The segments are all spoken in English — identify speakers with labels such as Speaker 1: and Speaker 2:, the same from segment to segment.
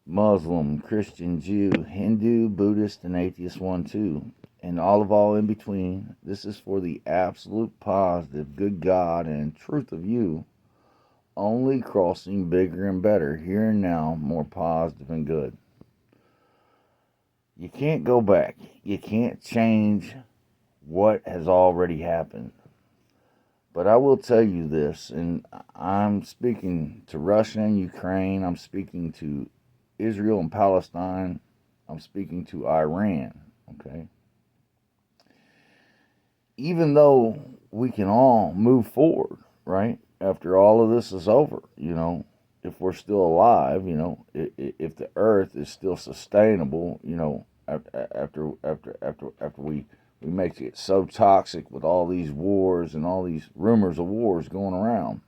Speaker 1: Muslim, Christian, Jew, Hindu, Buddhist, and atheist one too. And all in between. This is for the absolute positive, good God and truth of you. Only crossing bigger and better, here and now, more positive and good. You can't go back. You can't change what has already happened. But I will tell you this, and I'm speaking to Russia and Ukraine, I'm speaking to Israel and Palestine, I'm speaking to Iran, okay? Even though we can all move forward, right? After all of this is over, if we're still alive, if the earth is still sustainable, after we make it so toxic with all these wars and all these rumors of wars going around.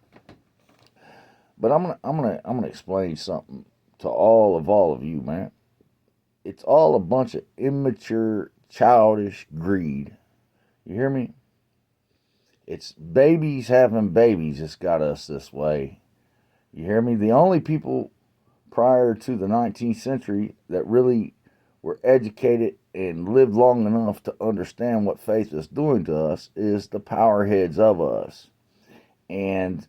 Speaker 1: But I'm gonna explain something to all of you, man. It's all a bunch of immature, childish greed. You hear me? It's babies having babies that's got us this way. You hear me? The only people prior to the 19th century that really were educated and lived long enough to understand what faith is doing to us is the power heads of us. And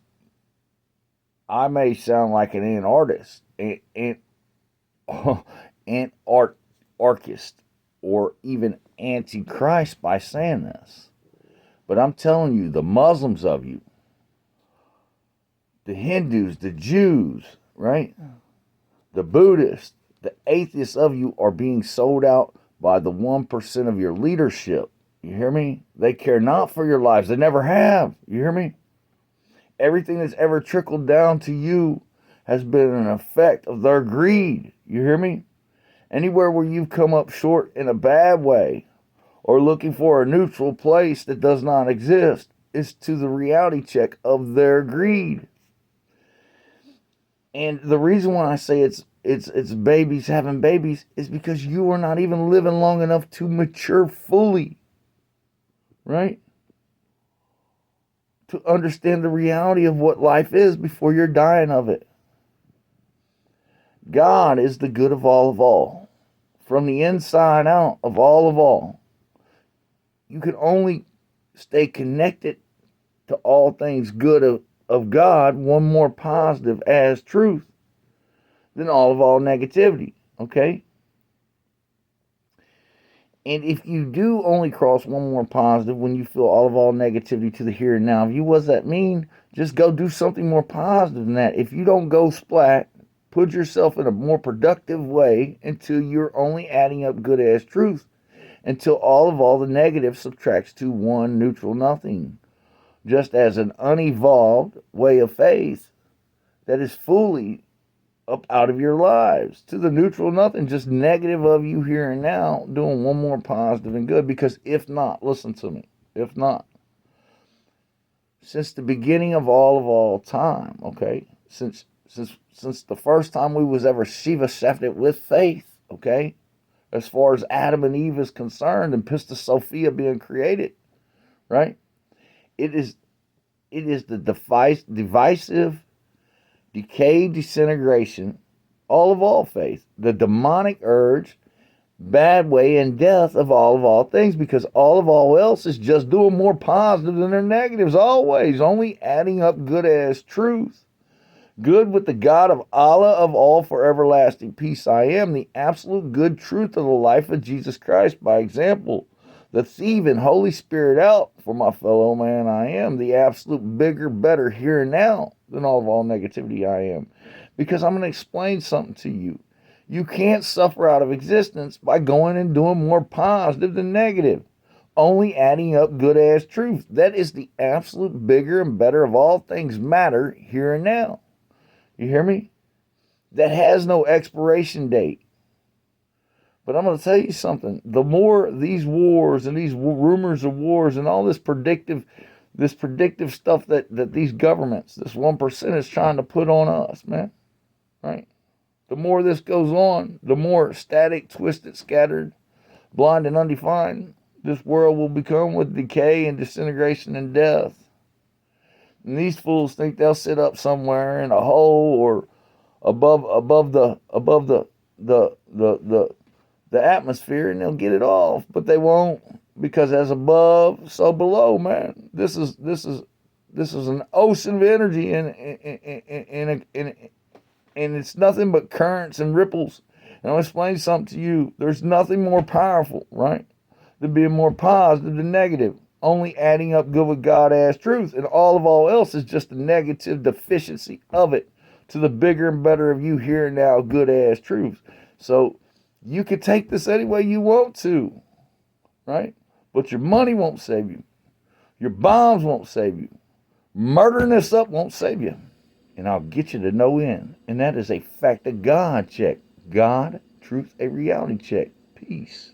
Speaker 1: I may sound like an anarchist, anarchist, or even antichrist by saying this. But I'm telling you, the Muslims of you, the Hindus, the Jews, right? The Buddhists, the atheists of you are being sold out by the 1% of your leadership. You hear me? They care not for your lives. They never have. You hear me? Everything that's ever trickled down to you has been an effect of their greed. You hear me? Anywhere where you've come up short in a bad way or looking for a neutral place that does not exist is to the reality check of their greed. And the reason why I say it's babies having babies is because you are not even living long enough to mature fully, right? To understand the reality of what life is before you're dying of it. God is the good of all, from the inside out of all. You can only stay connected to all things good of God, one more positive as truth than all negativity, okay? And if you do only cross one more positive when you feel all negativity to the here and now, if you was that mean, just go do something more positive than that. If you don't go splat, put yourself in a more productive way until you're only adding up good as truth, until all the negative subtracts to one neutral nothing. Just as an unevolved way of faith that is fully up out of your lives to the neutral nothing, just negative of you here and now, doing one more positive and good. Because if not, listen to me, if not, since the beginning of all time, okay, since the first time we was ever Shiva shafted with faith, okay, as far as Adam and Eve is concerned and Pista Sophia being created, right? It is the divisive decay, disintegration, all faith, the demonic urge, bad way, and death of all things, because all else is just doing more positive than their negatives, always, only adding up good as truth. Good with the God of Allah of all for everlasting peace. I am the absolute good truth of the life of Jesus Christ. By example, the thieving Holy Spirit out for my fellow man. I am the absolute bigger, better here and now than all negativity. I am. Because I'm going to explain something to you. You can't suffer out of existence by going and doing more positive than negative. Only adding up good as truth. That is the absolute bigger and better of all things matter here and now. You hear me? That has no expiration date. But I'm going to tell you something. The more these wars and these rumors of wars and all this predictive stuff that these governments, this 1% is trying to put on us, man, right? The more this goes on, the more static, twisted, scattered, blind, and undefined this world will become with decay and disintegration and death. And these fools think they'll sit up somewhere in a hole or above the the atmosphere, and they'll get it off, but they won't, because as above, so below, man. This is an ocean of energy, and it's nothing but currents and ripples. And I'll explain something to you. There's nothing more powerful, right, than being more positive than negative. Only adding up good with God-ass truth, and all else is just a negative deficiency of it to the bigger and better of you here and now good-ass truth. So you can take this any way you want to, right? But your money won't save you. Your bombs won't save you. Murdering this up won't save you. And I'll get you to no end. And that is a fact of God check. God, truth, a reality check. Peace.